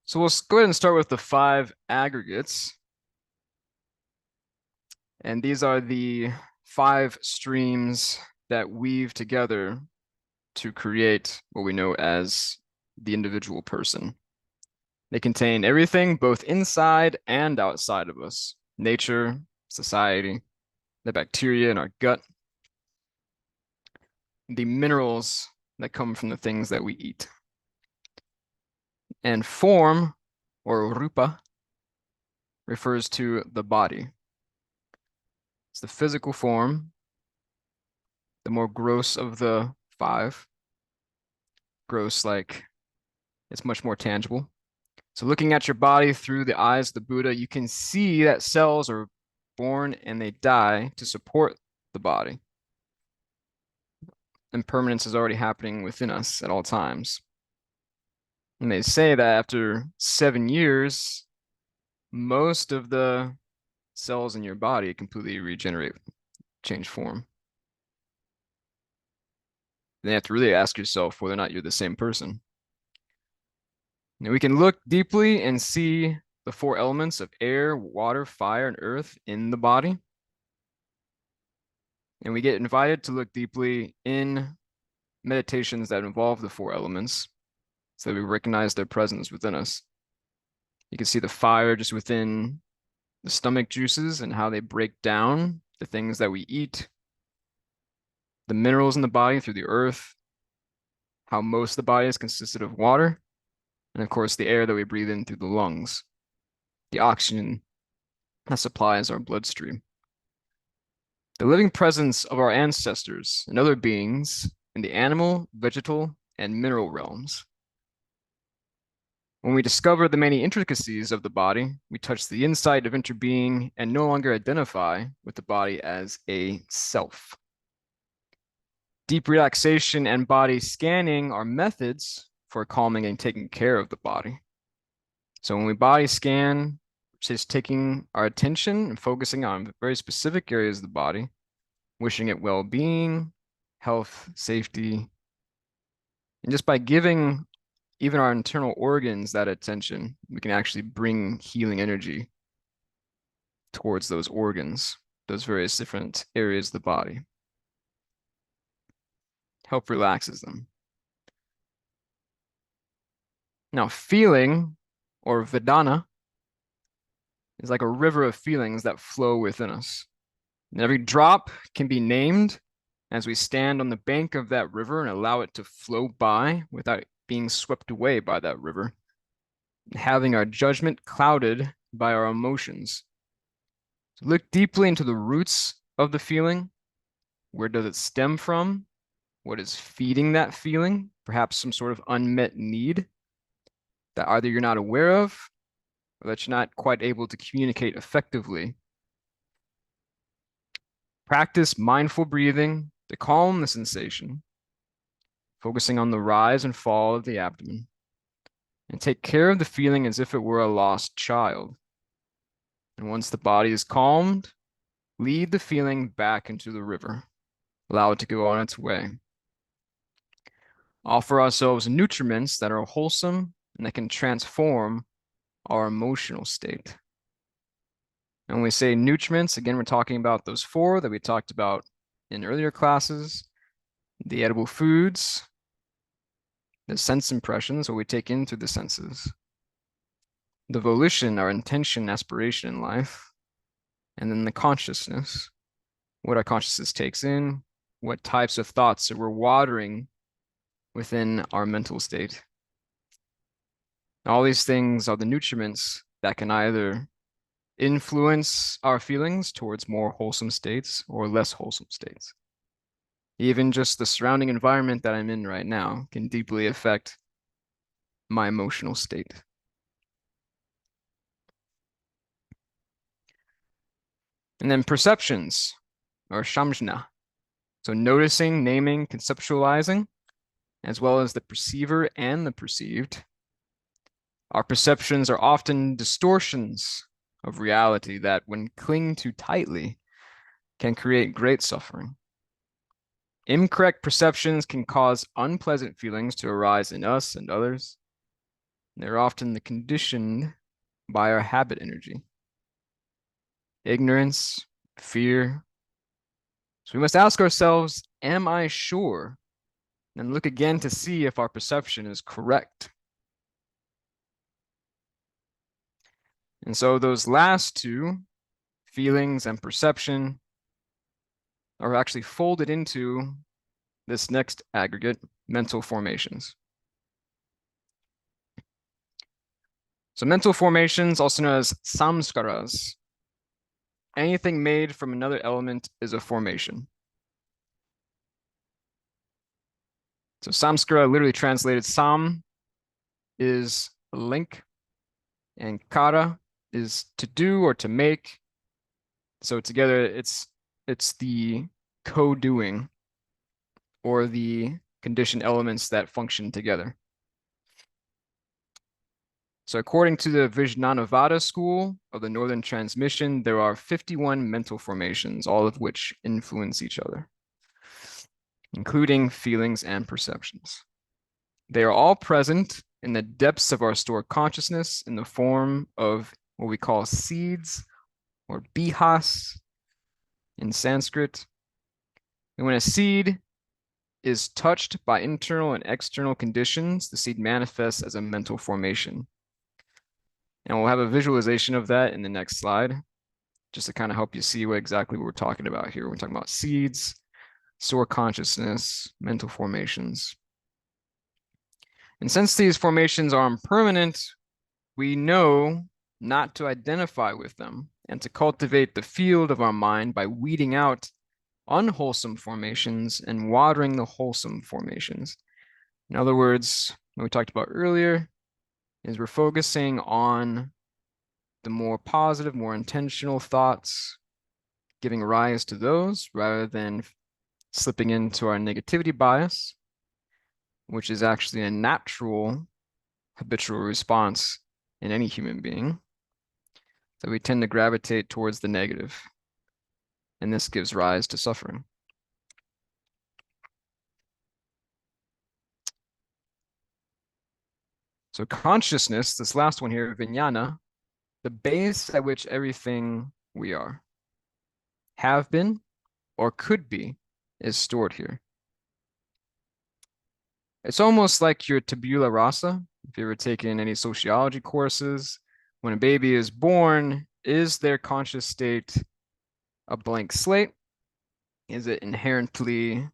So we'll go ahead and start with the 5 aggregates. And these are the 5 streams that weave together to create what we know as the individual person. They contain everything both inside and outside of us: nature, society, the bacteria in our gut, the minerals that come from the things that we eat. And form, or rupa, refers to the body. It's the physical form, the more gross of the 5. Gross, like it's much more tangible. So looking at your body through the eyes of the Buddha, you can see that cells are born and they die to support the body. Impermanence is already happening within us at all times. And they say that after 7 years, most of the cells in your body completely regenerate, change form. Then you have to really ask yourself whether or not you're the same person. Now we can look deeply and see the 4 elements of air, water, fire, and earth in the body. And we get invited to look deeply in meditations that involve the 4 elements so that we recognize their presence within us. You can see the fire just within the stomach juices and how they break down the things that we eat, the minerals in the body through the earth, how most of the body is consisted of water, and of course the air that we breathe in through the lungs, the oxygen that supplies our bloodstream. The living presence of our ancestors and other beings in the animal, vegetal, and mineral realms. When we discover the many intricacies of the body, we touch the inside of interbeing and no longer identify with the body as a self. Deep relaxation and body scanning are methods for calming and taking care of the body. So when we body scan, just taking our attention and focusing on very specific areas of the body, wishing it well-being, health, safety, and just by giving even our internal organs that attention, we can actually bring healing energy towards those organs, those various different areas of the body. Help relaxes them. Now, feeling, or Vedana, is like a river of feelings that flow within us. And every drop can be named as we stand on the bank of that river and allow it to flow by without being swept away by that river, having our judgment clouded by our emotions. So look deeply into the roots of the feeling. Where does it stem from? What is feeding that feeling? Perhaps some sort of unmet need that either you're not aware of or that you're not quite able to communicate effectively. Practice mindful breathing to calm the sensation, focusing on the rise and fall of the abdomen, and take care of the feeling as if it were a lost child. And once the body is calmed, lead the feeling back into the river. Allow it to go on its way. Offer ourselves nutriments that are wholesome and that can transform our emotional state. And when we say nutriments, again, we're talking about those 4 that we talked about in earlier classes: the edible foods, the sense impressions, what we take in through the senses, the volition, our intention, aspiration in life, and then the consciousness, what our consciousness takes in, what types of thoughts that we're watering within our mental state. All these things are the nutriments that can either influence our feelings towards more wholesome states or less wholesome states. Even just the surrounding environment that I'm in right now can deeply affect my emotional state. And then perceptions, or shamjna. So noticing, naming, conceptualizing, as well as the perceiver and the perceived. Our perceptions are often distortions of reality that, when clinged too tightly, can create great suffering. Incorrect perceptions can cause unpleasant feelings to arise in us and others. They're often conditioned by our habit energy, ignorance, fear. So we must ask ourselves, am I sure? And look again to see if our perception is correct. And so those last two, feelings and perception, are actually folded into this next aggregate, mental formations. So mental formations, also known as samskaras, anything made from another element is a formation. So samskara, literally translated, sam is a link, and kara is to do or to make. So together, it's the co-doing or the conditioned elements that function together. So according to the Vijnanavada school of the Northern Transmission, there are 51 mental formations, all of which influence each other, including feelings and perceptions. They are all present in the depths of our stored consciousness in the form of what we call seeds or bihas in Sanskrit. And when a seed is touched by internal and external conditions, the seed manifests as a mental formation. And we'll have a visualization of that in the next slide, just to kind of help you see exactly what we're talking about here. We're talking about seeds, stored consciousness, mental formations. And since these formations are impermanent, we know not to identify with them and to cultivate the field of our mind by weeding out unwholesome formations and watering the wholesome formations. In other words, what we talked about earlier is we're focusing on the more positive, more intentional thoughts, giving rise to those rather than slipping into our negativity bias, which is actually a natural habitual response in any human being. So we tend to gravitate towards the negative, and this gives rise to suffering. So consciousness, this last one here, vijnana, the base at which everything we are, have been, or could be, is stored here. It's almost like your tabula rasa. If you ever taken any sociology courses, when a baby is born, is their conscious state a blank slate? Is it inherently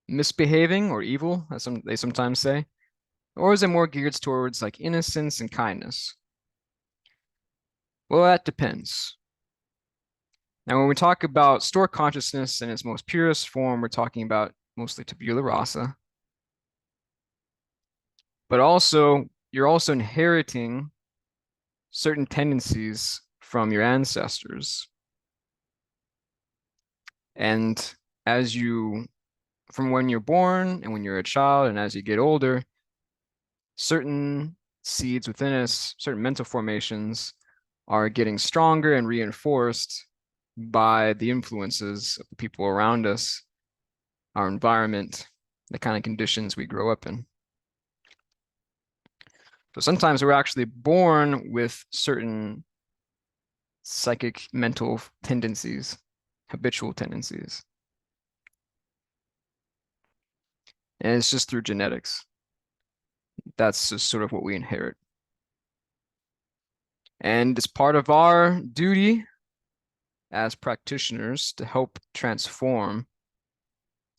misbehaving or evil, as they sometimes say? Or is it more geared towards like innocence and kindness? Well, that depends. Now, when we talk about stored consciousness in its most purest form, we're talking about mostly tabula rasa. But also, you're also inheriting certain tendencies from your ancestors. And as you, from when you're born and when you're a child, and as you get older, certain seeds within us, certain mental formations are getting stronger and reinforced by the influences of the people around us, our environment, the kind of conditions we grow up in. So sometimes we're actually born with certain psychic mental tendencies, habitual tendencies. And it's just through genetics. That's just sort of what we inherit. And it's part of our duty as practitioners to help transform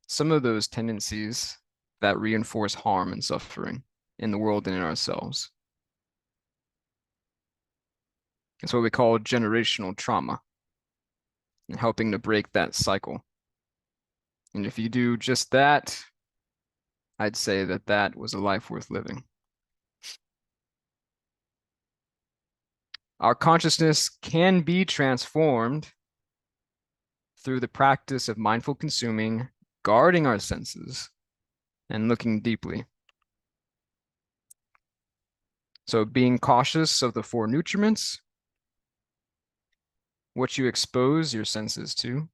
some of those tendencies that reinforce harm and suffering in the world and in ourselves. It's what we call generational trauma, and helping to break that cycle. And if you do just that, I'd say that that was a life worth living. Our consciousness can be transformed through the practice of mindful consuming, guarding our senses, and looking deeply. So being cautious of the four nutriments, what you expose your senses to.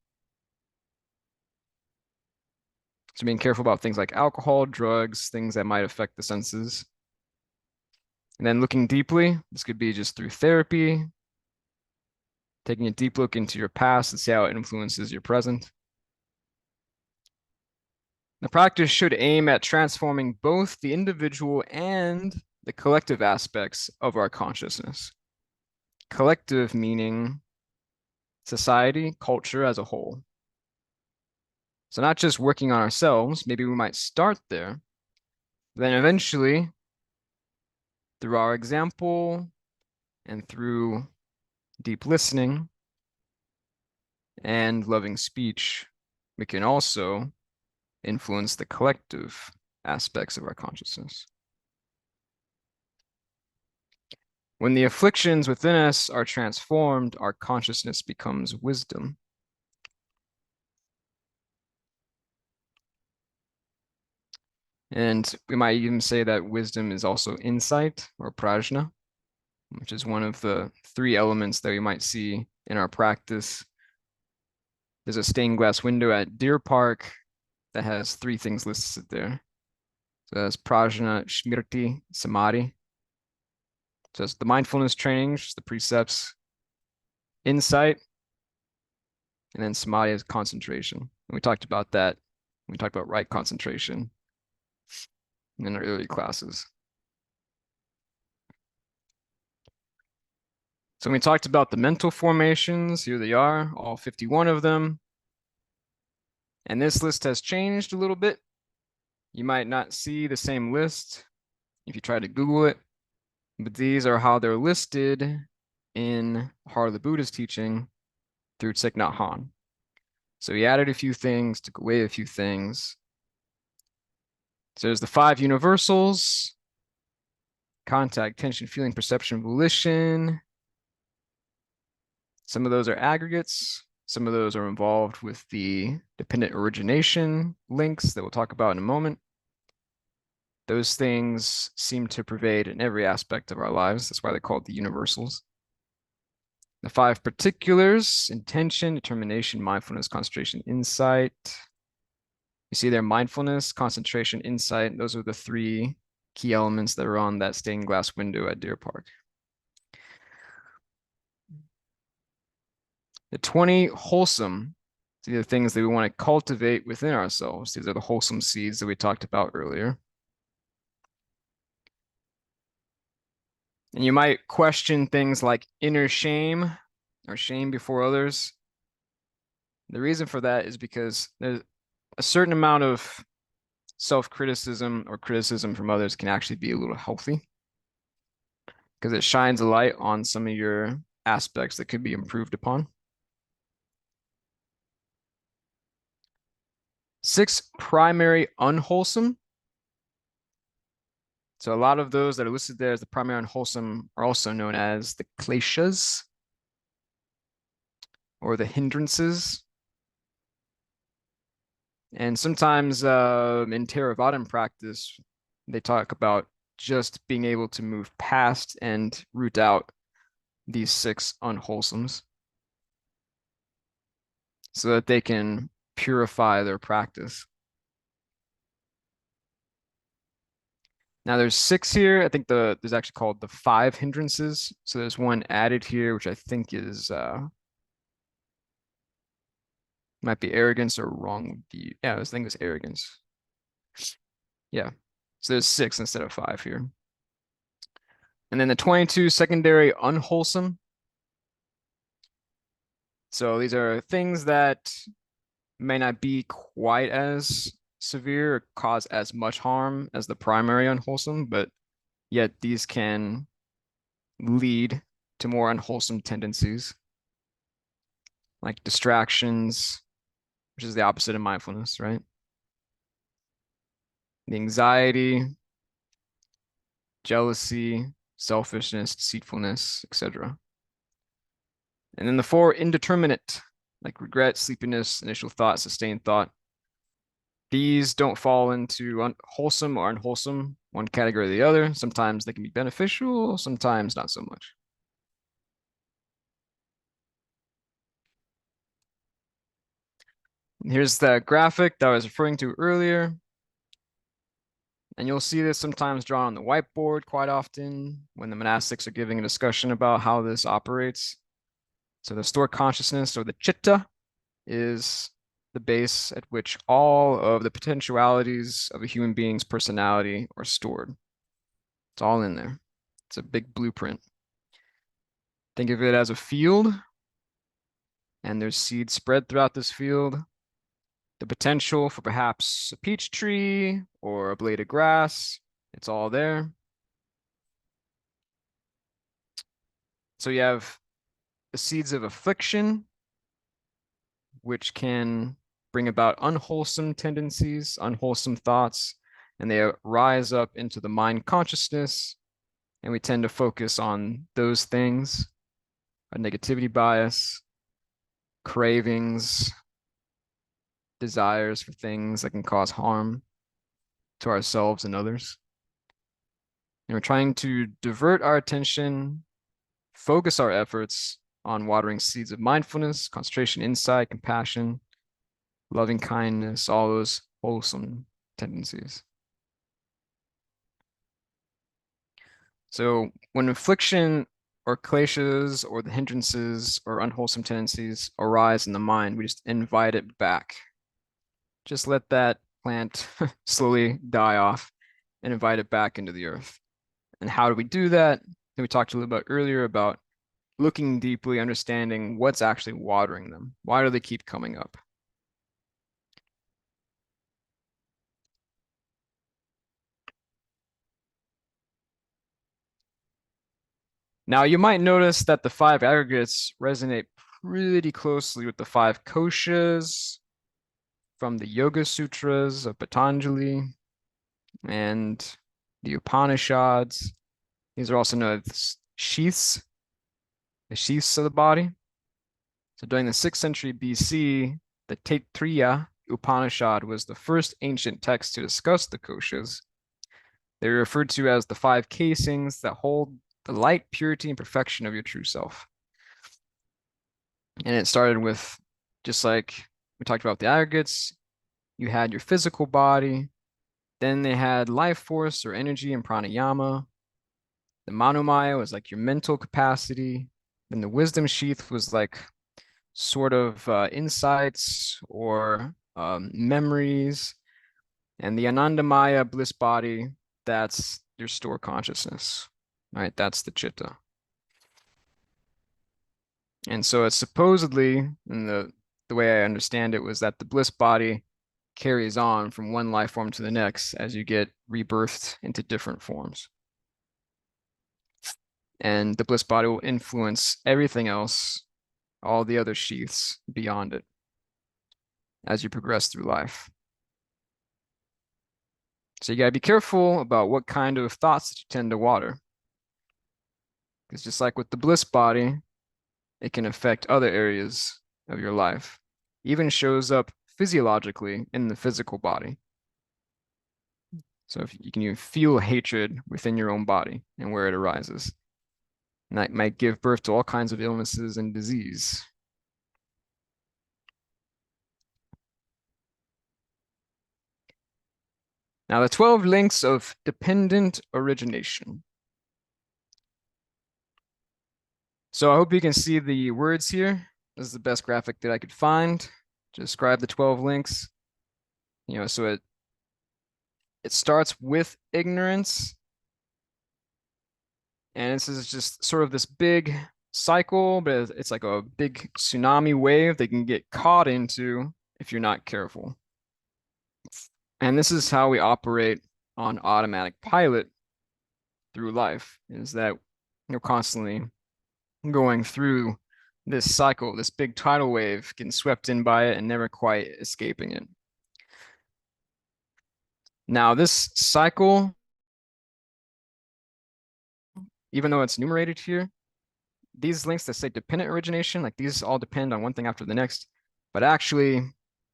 So being careful about things like alcohol, drugs, things that might affect the senses. And then looking deeply, this could be just through therapy, taking a deep look into your past and see how it influences your present. The practice should aim at transforming both the individual and the collective aspects of our consciousness. Collective meaning society, culture as a whole. So not just working on ourselves, maybe we might start there, then eventually, through our example and through deep listening and loving speech, we can also influence the collective aspects of our consciousness. When the afflictions within us are transformed, our consciousness becomes wisdom. And we might even say that wisdom is also insight or prajna, which is one of the three elements that we might see in our practice. There's a stained glass window at Deer Park that has three things listed there. So that's prajna, smriti, samadhi. So it's the mindfulness training, just the precepts, insight, and then samadhi is concentration. And we talked about that. We talked about right concentration in our early classes. So we talked about the mental formations. Here they are, all 51 of them. And this list has changed a little bit. You might not see the same list if you try to Google it, but these are how they're listed in Heart of the Buddhist teaching through Thich Nhat Hanh. So he added a few things, took away a few things. So there's the 5 universals: contact, tension, feeling, perception, volition. Some of those are aggregates. Some of those are involved with the dependent origination links that we'll talk about in a moment. Those things seem to pervade in every aspect of our lives. That's why they're called the universals. The 5 particulars: intention, determination, mindfulness, concentration, insight. You see there, mindfulness, concentration, insight. Those are the 3 key elements that are on that stained glass window at Deer Park. The 20 wholesome. These are the things that we want to cultivate within ourselves. These are the wholesome seeds that we talked about earlier. And you might question things like inner shame or shame before others. The reason for that is because there's a certain amount of self-criticism or criticism from others can actually be a little healthy because it shines a light on some of your aspects that could be improved upon. 6 primary unwholesome. So a lot of those that are listed there as the primary unwholesome are also known as the kleshas or the hindrances. And sometimes in Theravadan practice, they talk about just being able to move past and root out these 6 unwholesomes so that they can purify their practice. Now there's 6 here. I think there's actually called the 5 hindrances. So there's one added here, which I think is might be arrogance or wrong view. Yeah, I think it's arrogance. Yeah. So there's 6 instead of 5 here. And then the 22 secondary unwholesome. So these are things that may not be quite as severe or cause as much harm as the primary unwholesome, but yet these can lead to more unwholesome tendencies, like distractions, which is the opposite of mindfulness, right? The anxiety, jealousy, selfishness, deceitfulness, etc. And then the 4 indeterminate, like regret, sleepiness, initial thought, sustained thought. These don't fall into wholesome or unwholesome, one category or the other. Sometimes they can be beneficial, sometimes not so much. And here's the graphic that I was referring to earlier. And you'll see this sometimes drawn on the whiteboard quite often when the monastics are giving a discussion about how this operates. So the stored consciousness, or the chitta, is the base at which all of the potentialities of a human being's personality are stored. It's all in there. It's a big blueprint. Think of it as a field, and there's seeds spread throughout this field. The potential for perhaps a peach tree or a blade of grass, it's all there. So you have the seeds of affliction, which can bring about unwholesome tendencies, unwholesome thoughts, and they rise up into the mind consciousness. And we tend to focus on those things, a negativity bias, cravings, desires for things that can cause harm to ourselves and others. And we're trying to divert our attention, focus our efforts on watering seeds of mindfulness, concentration, insight, compassion, loving kindness, all those wholesome tendencies. So when affliction or kleshas or the hindrances or unwholesome tendencies arise in the mind, we just invite it back. Just let that plant slowly die off and invite it back into the earth. And how do we do that? We talked a little bit earlier about looking deeply, understanding what's actually watering them. Why do they keep coming up? Now, you might notice that the 5 aggregates resonate pretty closely with the 5 koshas from the Yoga Sutras of Patanjali and the Upanishads. These are also known as sheaths, the sheaths of the body. So during the 6th century BC, the Taittiriya Upanishad was the first ancient text to discuss the koshas. They were referred to as the 5 casings that hold the light, purity, and perfection of your true self. And it started with, just like we talked about the aggregates, you had your physical body, then they had life force or energy and pranayama. The manomaya was like your mental capacity. Then the wisdom sheath was like sort of insights or memories. And the anandamaya bliss body, that's your store consciousness, right? That's the chitta. And so it's supposedly, in the way I understand it, was that the bliss body carries on from one life form to the next as you get rebirthed into different forms. And the bliss body will influence everything else, all the other sheaths beyond it, as you progress through life. So you gotta be careful about what kind of thoughts that you tend to water. Because just like with the bliss body, it can affect other areas of your life. Even shows up physiologically in the physical body. So if you can even feel hatred within your own body and where it arises. And that might give birth to all kinds of illnesses and disease. Now, the 12 links of dependent origination. So I hope you can see the words here. This is the best graphic that I could find to describe the 12 links. So it starts with ignorance. And this is just sort of this big cycle, but it's like a big tsunami wave they can get caught into if you're not careful. And this is how we operate on automatic pilot through life, is that you're constantly going through this cycle, this big tidal wave, getting swept in by it and never quite escaping it. Now, this cycle, even though it's enumerated here, these links that say dependent origination, like these all depend on one thing after the next, but actually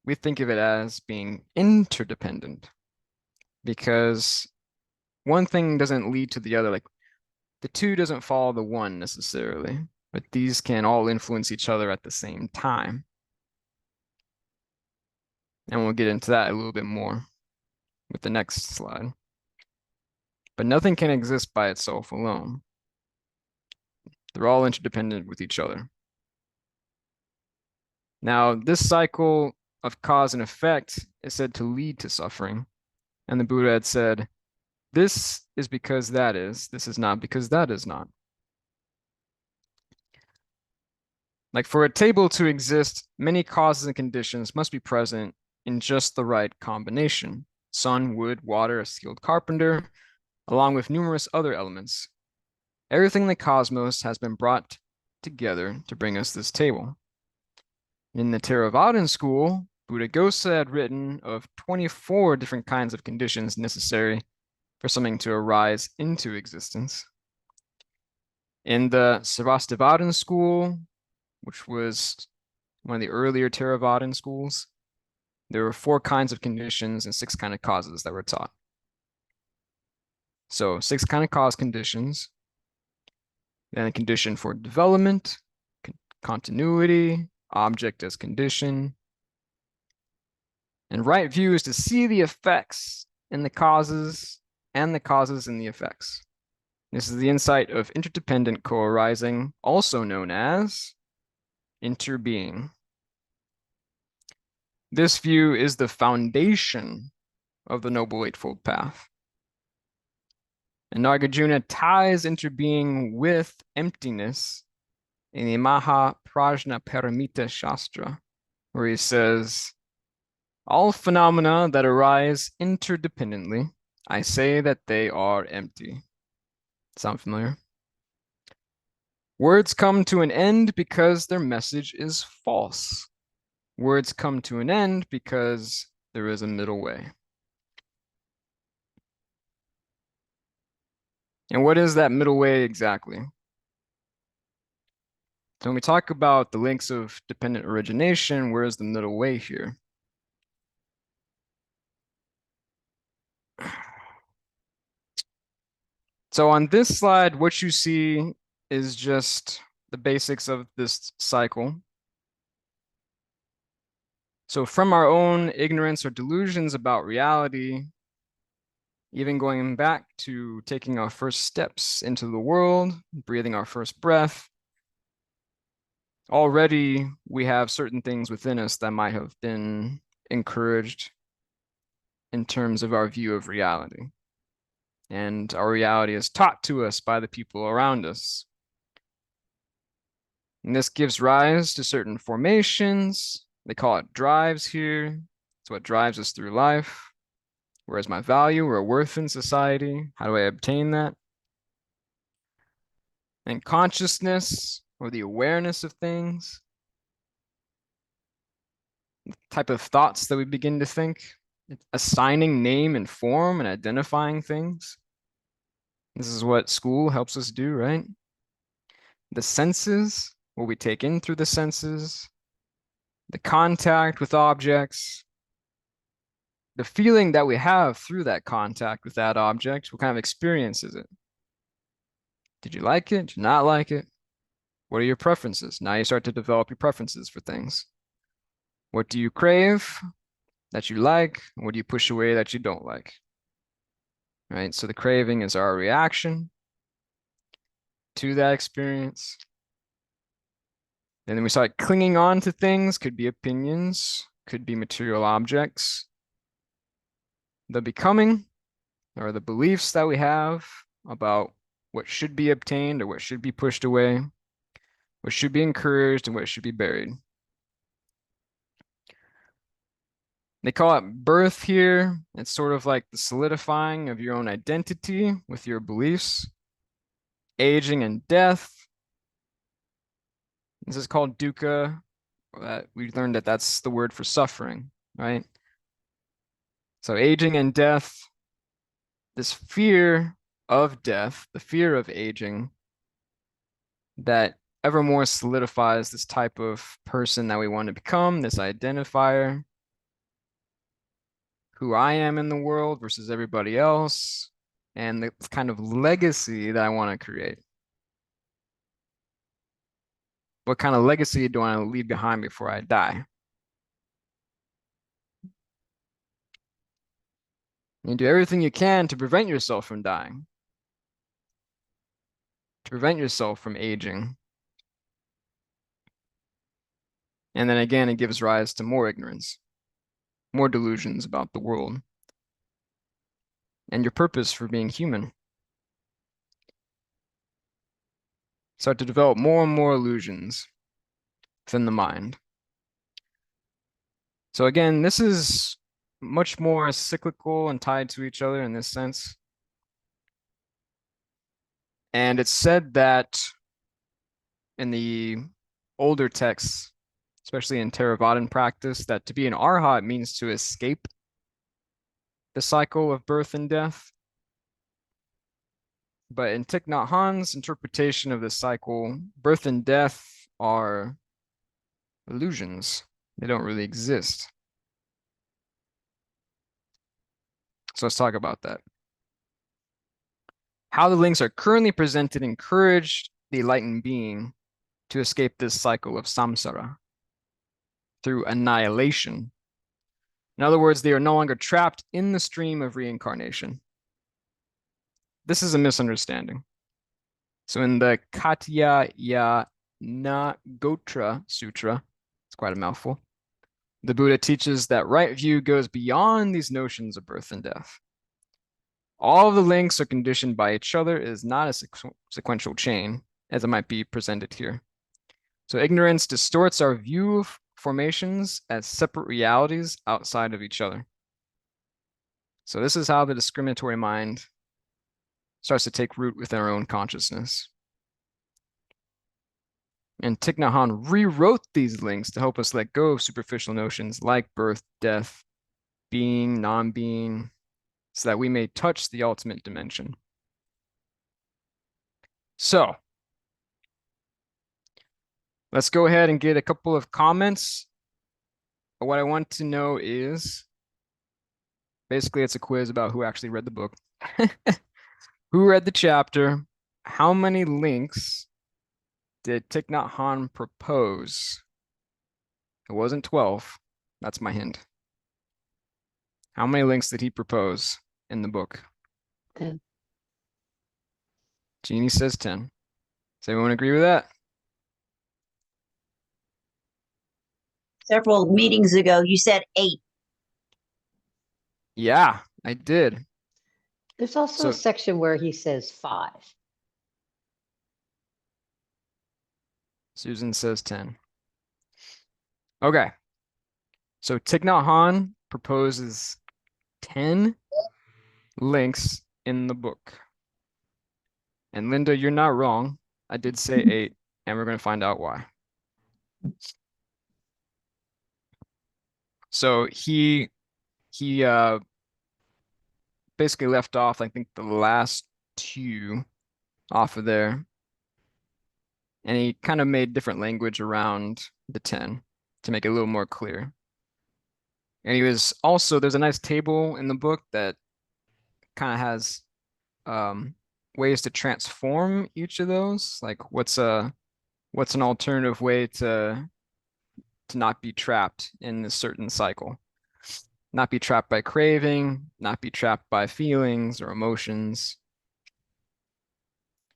we think of it as being interdependent because one thing doesn't lead to the other. Like the two doesn't follow the one necessarily, but these can all influence each other at the same time. And we'll get into that a little bit more with the next slide. but nothing can exist by itself alone. They're all interdependent with each other. Now, this cycle of cause and effect is said to lead to suffering. And the Buddha had said, this is because that is, this is not because that is not. Like for a table to exist, many causes and conditions must be present in just the right combination. Sun, wood, water, a skilled carpenter, along with numerous other elements. Everything in the cosmos has been brought together to bring us this table. In the Theravadan school, Buddhaghosa had written of 24 different kinds of conditions necessary for something to arise into existence. In the Sarvastivadin school, which was one of the earlier Theravadan schools, there were 4 kinds of conditions and 6 kinds of causes that were taught. So 6 kinds of cause conditions, then a condition for development, continuity, object as condition. And right view is to see the effects in the causes and the causes in the effects. This is the insight of interdependent co-arising, also known as interbeing. This view is the foundation of the Noble Eightfold Path. And Nagarjuna ties interbeing with emptiness in the Maha Prajna Paramita Shastra, where he says, all phenomena that arise interdependently, I say that they are empty. Sound familiar? Words come to an end because their message is false. Words come to an end because there is a middle way. And what is that middle way exactly? So when we talk about the links of dependent origination, where is the middle way here? So on this slide, what you see is just the basics of this cycle. So from our own ignorance or delusions about reality, even going back to taking our first steps into the world, breathing our first breath, already we have certain things within us that might have been encouraged in terms of our view of reality. And our reality is taught to us by the people around us. And this gives rise to certain formations. They call it drives here. It's what drives us through life. Where's my value or worth in society? How do I obtain that? And consciousness, or the awareness of things, the type of thoughts that we begin to think, assigning name and form and identifying things. This is what school helps us do, right? The senses, what we take in through the senses, the contact with objects, the feeling that we have through that contact with that object. What kind of experience is it? Did you like it? Did you not like it? What are your preferences? Now you start to develop your preferences for things. What do you crave that you like? What do you push away that you don't like? Right? So the craving is our reaction to that experience. And then we start clinging on to things, could be opinions, could be material objects. The becoming, or the beliefs that we have about what should be obtained or what should be pushed away, what should be encouraged and what should be buried. They call it birth here. It's sort of like the solidifying of your own identity with your beliefs. Aging and death. This is called dukkha. We learned that that's the word for suffering, right? So aging and death, this fear of death, the fear of aging, that ever more solidifies this type of person that we want to become, this identifier, who I am in the world versus everybody else, and the kind of legacy that I want to create. What kind of legacy do I want to leave behind before I die? You do everything you can to prevent yourself from dying, to prevent yourself from aging. And then again, it gives rise to more ignorance, more delusions about the world and your purpose for being human. Start to develop more and more illusions within the mind. So again, this is much more cyclical and tied to each other in this sense. And it's said that in the older texts, especially in Theravadan practice, that to be an arhat means to escape the cycle of birth and death. But in Thich Nhat Hanh's interpretation of this cycle, birth and death are illusions. They don't really exist. So let's talk about that. How the links are currently presented encouraged the enlightened being to escape this cycle of samsara through annihilation. In other words, they are no longer trapped in the stream of reincarnation. This is a misunderstanding. So in the Katyayana Gotra Sutra, it's quite a mouthful, the Buddha teaches that right view goes beyond these notions of birth and death. All of the links are conditioned by each other. It is not a sequential chain, as it might be presented here. So ignorance distorts our view of formations as separate realities outside of each other. So this is how the discriminatory mind starts to take root within our own consciousness. And Thich Nhat Hanh rewrote these links to help us let go of superficial notions like birth, death, being, non-being, so that we may touch the ultimate dimension. So let's go ahead and get a couple of comments. What I want to know is, basically it's a quiz about who actually read the book. Who read the chapter? How many links did Thich Nhat Hanh propose? It wasn't 12. That's my hint. How many links did he propose in the book? 10. Jeannie says 10. Does everyone agree with that? Several meetings ago, you said 8. Yeah, I did. There's also So- a section where he says 5. Susan says 10. Okay. So Thich Nhat Hanh proposes 10 links in the book. And Linda, you're not wrong. I did say 8, and we're going to find out why. So he basically left off, I think, the last 2 off of there. And he kind of made different language around the 10 to make it a little more clear. And he was also, there's a nice table in the book that kind of has ways to transform each of those. Like what's an alternative way to not be trapped in a certain cycle? Not be trapped by craving, not be trapped by feelings or emotions.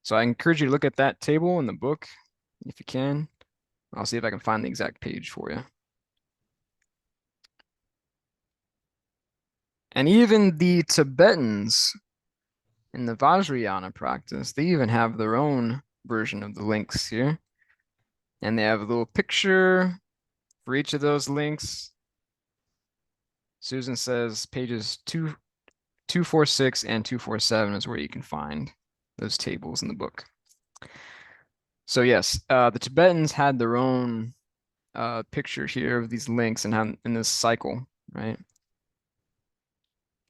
So I encourage you to look at that table in the book if you can. I'll see if I can find the exact page for you. And even the Tibetans in the Vajrayana practice, they even have their own version of the links here. And they have a little picture for each of those links. Susan says pages 246 and 247 is where you can find those tables in the book. So yes, the Tibetans had their own picture here of these links and how in this cycle, right?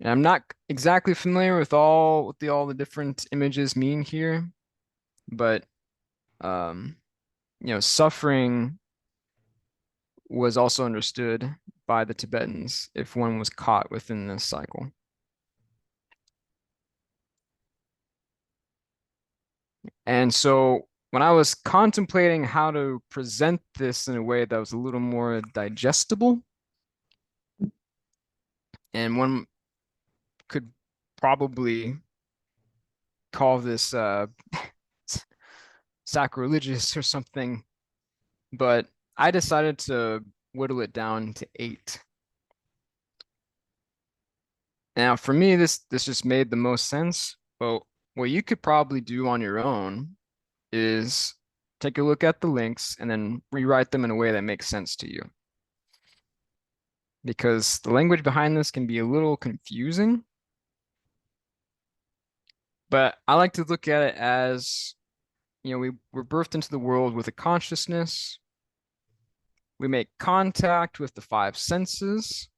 And I'm not exactly familiar with all the different images mean here, but suffering was also understood by the Tibetans if one was caught within this cycle. And so when I was contemplating how to present this in a way that was a little more digestible, and one could probably call this sacrilegious or something, but I decided to whittle it down to 8. Now, for me, this just made the most sense. But what you could probably do on your own is take a look at the links and then rewrite them in a way that makes sense to you. Because the language behind this can be a little confusing. But I like to look at it as, we're birthed into the world with a consciousness. We make contact with the 5 senses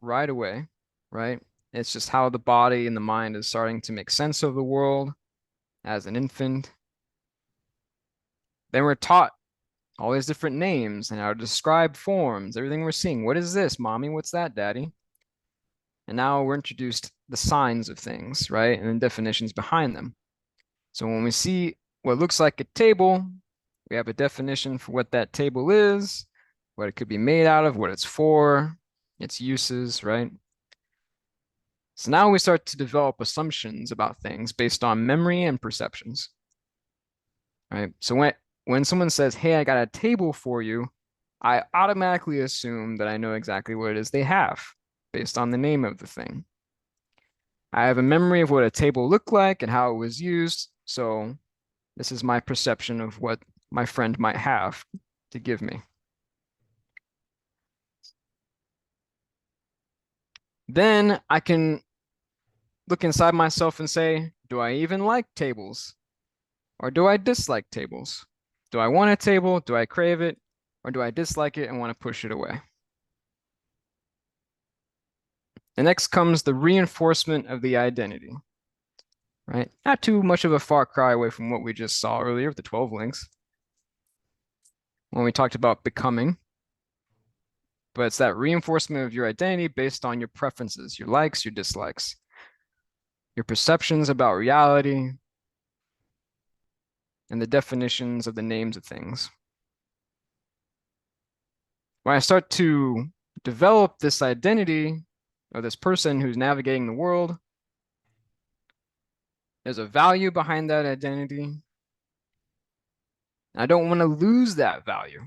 right away, right? It's just how the body and the mind is starting to make sense of the world as an infant. Then we're taught all these different names and how to describe forms, everything we're seeing. What is this, mommy? What's that, daddy? And now we're introduced the signs of things, right? And the definitions behind them. So when we see what looks like a table, we have a definition for what that table is, what it could be made out of, what it's for, its uses, right? So now we start to develop assumptions about things based on memory and perceptions, right? So when someone says, hey, I got a table for you, I automatically assume that I know exactly what it is they have based on the name of the thing. I have a memory of what a table looked like and how it was used, so this is my perception of what my friend might have to give me. Then I can look inside myself and say, do I even like tables? Or do I dislike tables? Do I want a table? Do I crave it? Or do I dislike it and want to push it away? And next comes the reinforcement of the identity, right? Not too much of a far cry away from what we just saw earlier with the 12 links when we talked about becoming. But it's that reinforcement of your identity based on your preferences, your likes, your dislikes, your perceptions about reality, and the definitions of the names of things. When I start to develop this identity of this person who's navigating the world, there's a value behind that identity. I don't want to lose that value.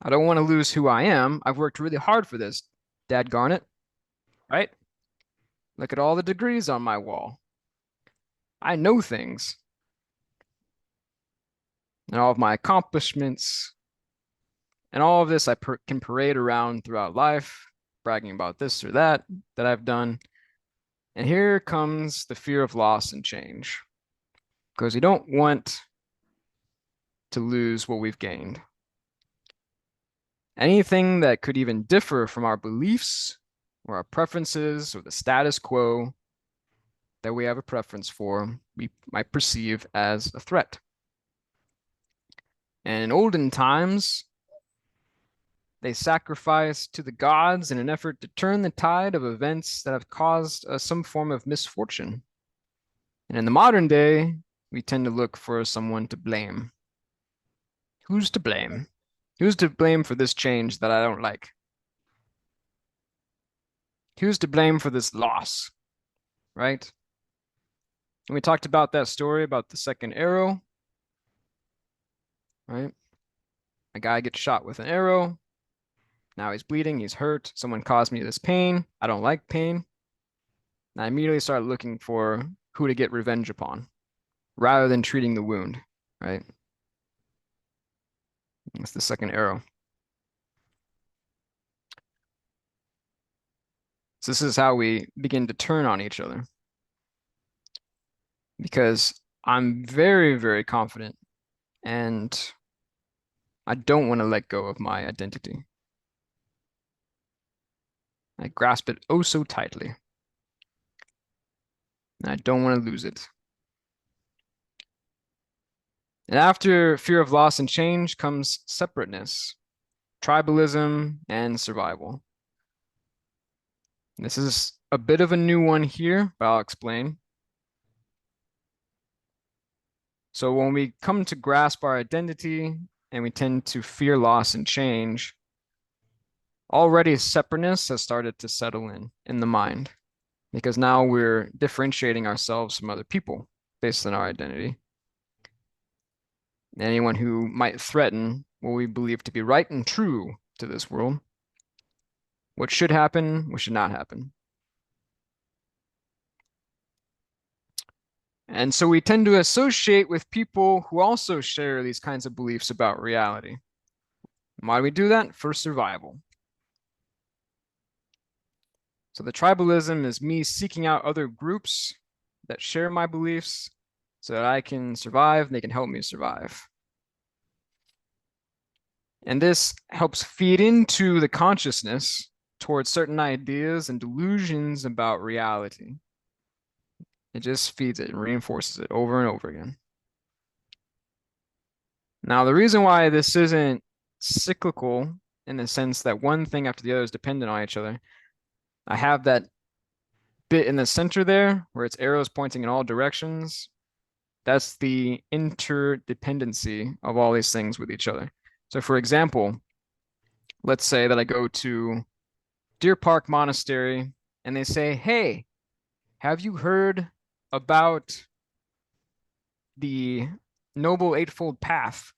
I don't want to lose who I am. I've worked really hard for this, dadgarn it, right? Look at all the degrees on my wall. I know things. And all of my accomplishments. And all of this I can parade around throughout life, bragging about this or that I've done. And here comes the fear of loss and change. Because we don't want to lose what we've gained. Anything that could even differ from our beliefs or our preferences or the status quo that we have a preference for, we might perceive as a threat. And in olden times, they sacrificed to the gods in an effort to turn the tide of events that have caused some form of misfortune. And in the modern day, we tend to look for someone to blame. Who's to blame? Who's to blame for this change that I don't like? Who's to blame for this loss, right? And we talked about that story about the second arrow, right? A guy gets shot with an arrow. Now he's bleeding, he's hurt. Someone caused me this pain. I don't like pain. And I immediately started looking for who to get revenge upon rather than treating the wound, right? That's the second arrow. So this is how we begin to turn on each other. Because I'm very, very confident and I don't want to let go of my identity. I grasp it oh so tightly. And I don't want to lose it. And after fear of loss and change comes separateness, tribalism, and survival. This is a bit of a new one here, but I'll explain. So when we come to grasp our identity and we tend to fear loss and change, already separateness has started to settle in the mind. because now we're differentiating ourselves from other people based on our identity. Anyone who might threaten what we believe to be right and true to this world, what should happen, what should not happen. And so we tend to associate with people who also share these kinds of beliefs about reality. Why do we do that? For survival. So the tribalism is me seeking out other groups that share my beliefs so that I can survive and they can help me survive. And this helps feed into the consciousness towards certain ideas and delusions about reality. It just feeds it and reinforces it over and over again. Now, the reason why this isn't cyclical in the sense that one thing after the other is dependent on each other, I have that bit in the center there where it's arrows pointing in all directions. That's the interdependency of all these things with each other. So for example, let's say that I go to Deer Park Monastery and they say, hey, have you heard about the Noble Eightfold Path?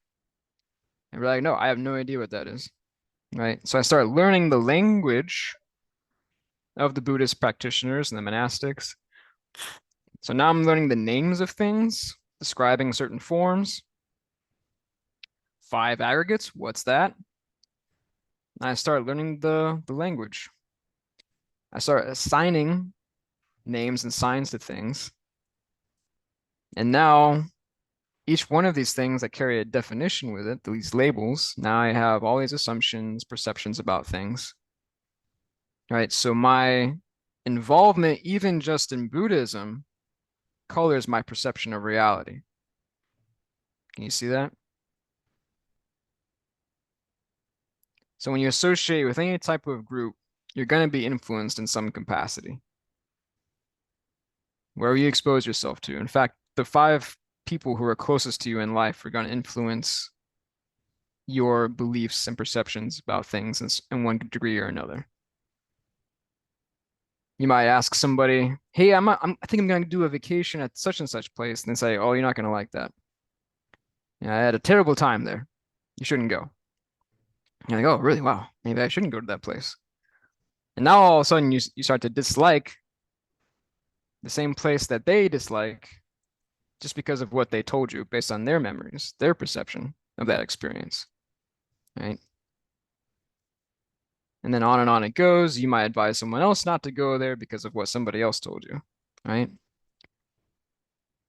And we're like, no, I have no idea what that is. Right? So I start learning the language of the Buddhist practitioners and the monastics. So now I'm learning the names of things, describing certain forms. 5 aggregates, what's that? And I start learning the language. I start assigning names and signs to things. And now each one of these things that carry a definition with it, these labels, now I have all these assumptions, perceptions about things. Right? So my involvement, even just in Buddhism, colors my perception of reality. Can you see that? So when you associate with any type of group, you're going to be influenced in some capacity. Wherever you expose yourself to. In fact, the 5 people who are closest to you in life are going to influence your beliefs and perceptions about things in one degree or another. You might ask somebody, hey, I think I'm going to do a vacation at such and such place. And they say, oh, you're not going to like that. Yeah, I had a terrible time there. You shouldn't go. You're like, oh, really? Wow. Maybe I shouldn't go to that place. And now all of a sudden you start to dislike the same place that they dislike just because of what they told you based on their memories, their perception of that experience, right? And then on it goes. You might advise someone else not to go there because of what somebody else told you, right?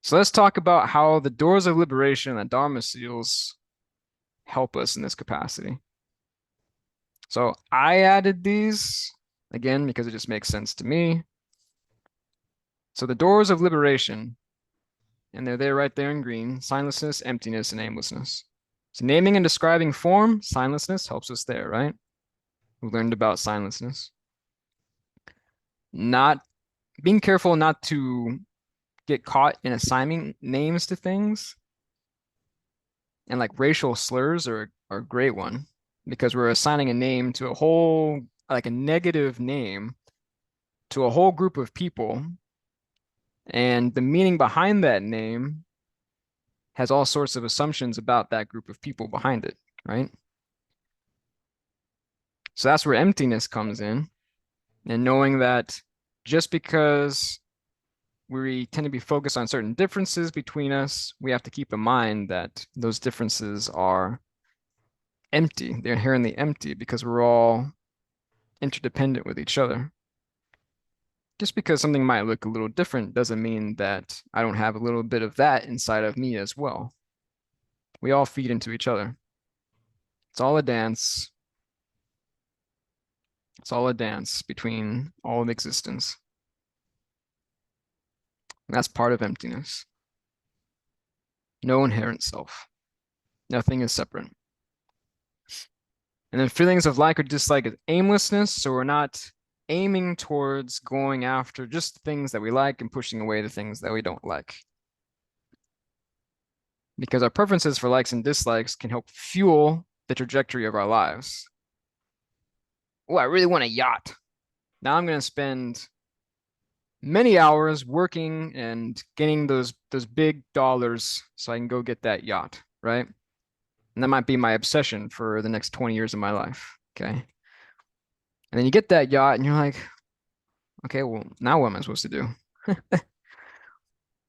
So let's talk about how the doors of liberation and the Dharma seals help us in this capacity. So I added these again because it just makes sense to me. So the doors of liberation, and they're there right there in green: signlessness, emptiness, and aimlessness. So naming and describing form, signlessness helps us there, right? We learned about signlessness. Not being careful not to get caught in assigning names to things. And like racial slurs are a great one because we're assigning a name to a whole, like a negative name to a whole group of people. And the meaning behind that name has all sorts of assumptions about that group of people behind it, right? So that's where emptiness comes in. And knowing that just because we tend to be focused on certain differences between us, we have to keep in mind that those differences are empty. They're inherently empty because we're all interdependent with each other. Just because something might look a little different doesn't mean that I don't have a little bit of that inside of me as well. We all feed into each other. It's all a dance. It's all a dance between all of existence. And that's part of emptiness. No inherent self. Nothing is separate. And then feelings of like or dislike is aimlessness. So we're not aiming towards going after just things that we like and pushing away the things that we don't like. Because our preferences for likes and dislikes can help fuel the trajectory of our lives. Oh, I really want a yacht. Now I'm going to spend many hours working and getting those big dollars so I can go get that yacht, right? And that might be my obsession for the next 20 years of my life. Okay. And then you get that yacht and you're like, okay, well, now what am I supposed to do?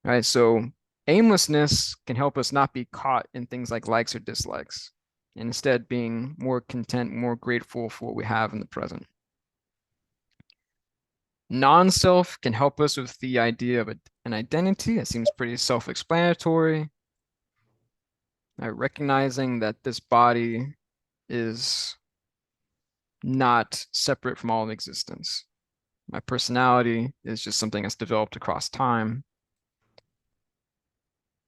Right. So aimlessness can help us not be caught in things like likes or dislikes, and instead being more content, more grateful for what we have in the present. Non-self can help us with the idea of an identity. It seems pretty self-explanatory. Recognizing that this body is not separate from all of existence. My personality is just something that's developed across time.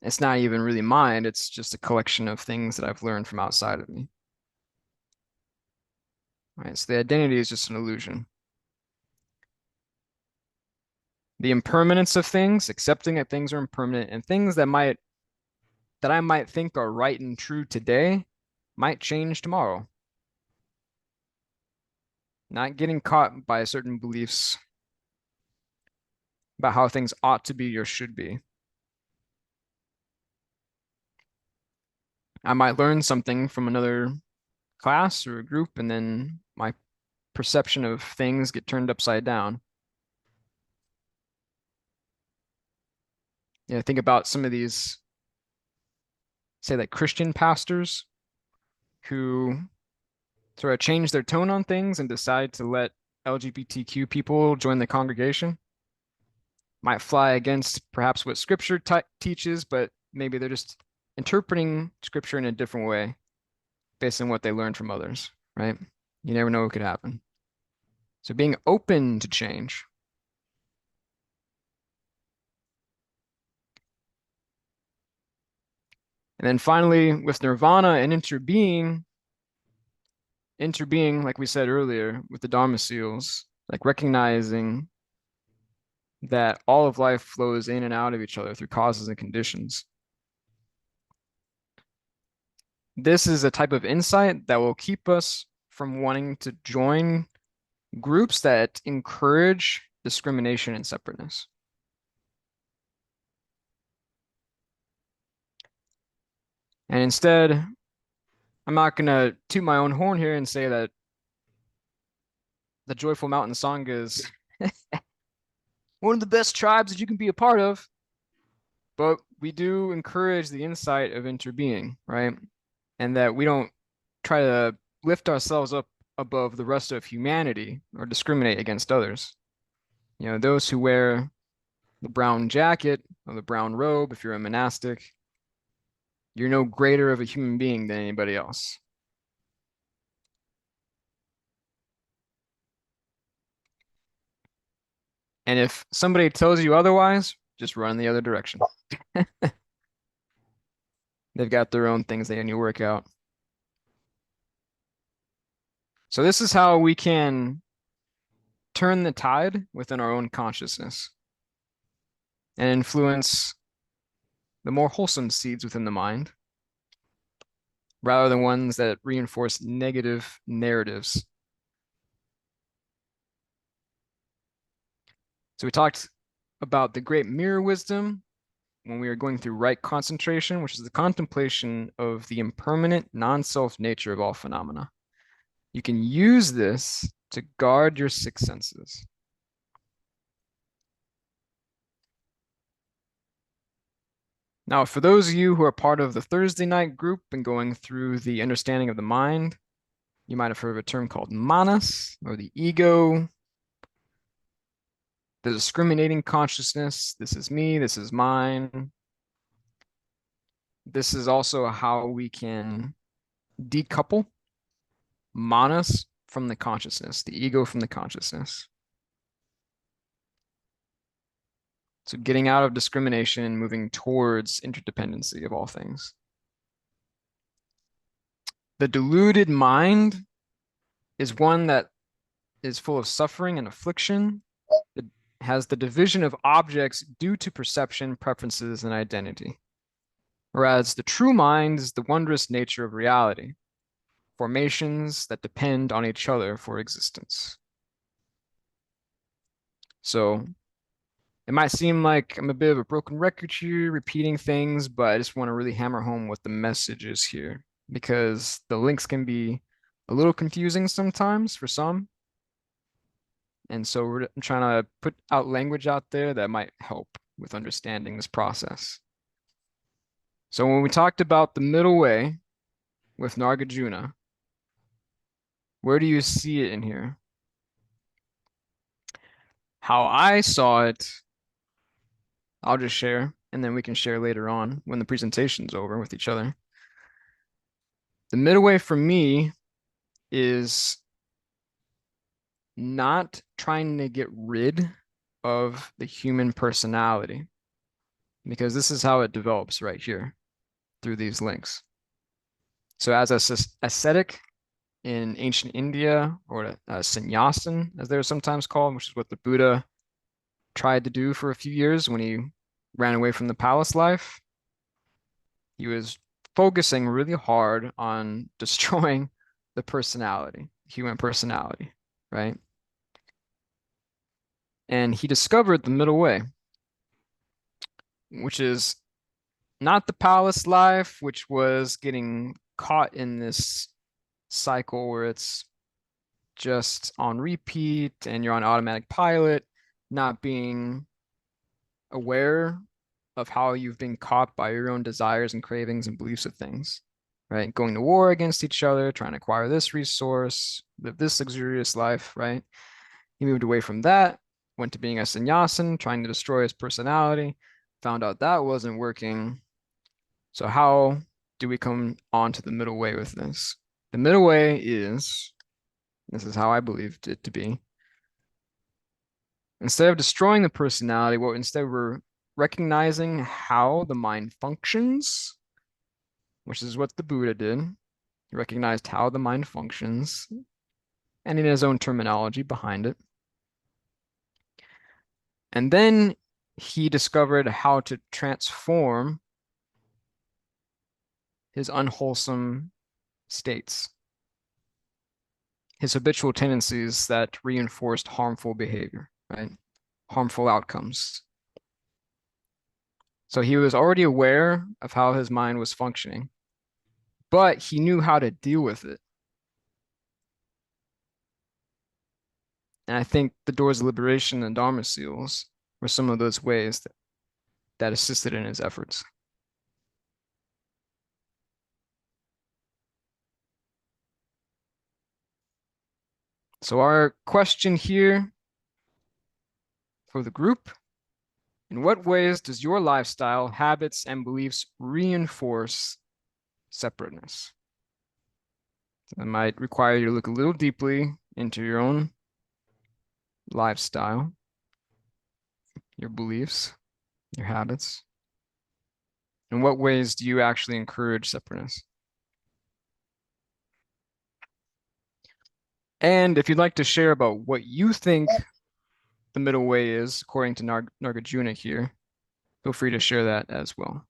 It's not even really mine, it's just a collection of things that I've learned from outside of me. Right? So the identity is just an illusion. The impermanence of things, accepting that things are impermanent, and things that I might think are right and true today might change tomorrow. Not getting caught by certain beliefs about how things ought to be or should be. I might learn something from another class or a group, and then my perception of things get turned upside down. Think about some of these, say, like Christian pastors who sort of change their tone on things and decide to let LGBTQ people join the congregation. Might fly against perhaps what scripture teaches, but maybe they're just interpreting scripture in a different way based on what they learned from others, right? You never know what could happen. So being open to change. And then finally, with nirvana and interbeing, like we said earlier, with the Dharma seals, like recognizing that all of life flows in and out of each other through causes and conditions. This is a type of insight that will keep us from wanting to join groups that encourage discrimination and separateness. And instead, I'm not going to toot my own horn here and say that the Joyful Mountain Sangha is one of the best tribes that you can be a part of, but we do encourage the insight of interbeing, right? And that we don't try to lift ourselves up above the rest of humanity or discriminate against others. Those who wear the brown jacket or the brown robe, if you're a monastic, you're no greater of a human being than anybody else. And if somebody tells you otherwise, just run the other direction. They've got their own things they need to work out. So this is how we can turn the tide within our own consciousness and influence the more wholesome seeds within the mind, rather than ones that reinforce negative narratives. So we talked about the great mirror wisdom when we were going through right concentration, which is the contemplation of the impermanent non-self nature of all phenomena. You can use this to guard your six senses. Now, for those of you who are part of the Thursday night group and going through the understanding of the mind, you might have heard of a term called manas, or the ego, the discriminating consciousness. This is me, this is mine. This is also how we can decouple manas from the consciousness, the ego from the consciousness. So getting out of discrimination and moving towards interdependency of all things. The deluded mind is one that is full of suffering and affliction. It has the division of objects due to perception, preferences, and identity. Whereas the true mind is the wondrous nature of reality, formations that depend on each other for existence. So It might seem like I'm a bit of a broken record here, repeating things, but I just want to really hammer home what the message is here because the links can be a little confusing sometimes for some. And so I'm trying to put out language out there that might help with understanding this process. So when we talked about the middle way with Nagarjuna, where do you see it in here? How I saw it, I'll just share, and then we can share later on when the presentation's over with each other. The middle way for me is not trying to get rid of the human personality, because this is how it develops right here through these links. So as a ascetic in ancient India, or a sannyasin, as they're sometimes called, which is what the Buddha tried to do for a few years when he ran away from the palace life, he was focusing really hard on destroying the personality, human personality, right? And he discovered the middle way, which is not the palace life, which was getting caught in this cycle where it's just on repeat and you're on automatic pilot, not being aware of how you've been caught by your own desires and cravings and beliefs of things, right? Going to war against each other, trying to acquire this resource, live this luxurious life, right? He moved away from that, went to being a sannyasin, trying to destroy his personality, found out that wasn't working. So how do we come onto the middle way with this? The middle way is, this is how I believed it to be. Instead of destroying the personality, what instead we're recognizing how the mind functions, which is what the Buddha did. He recognized how the mind functions and in his own terminology behind it. And then he discovered how to transform his unwholesome states, his habitual tendencies that reinforced harmful behavior, right? Harmful outcomes. So he was already aware of how his mind was functioning, but he knew how to deal with it. And I think the Doors of Liberation and Dharma seals were some of those ways that assisted in his efforts. So our question here for the group: in what ways does your lifestyle, habits, and beliefs reinforce separateness? That might require you to look a little deeply into your own lifestyle, your beliefs, your habits. In what ways do you actually encourage separateness? And if you'd like to share about what you think the middle way is, according to Nagarjuna here, feel free to share that as well.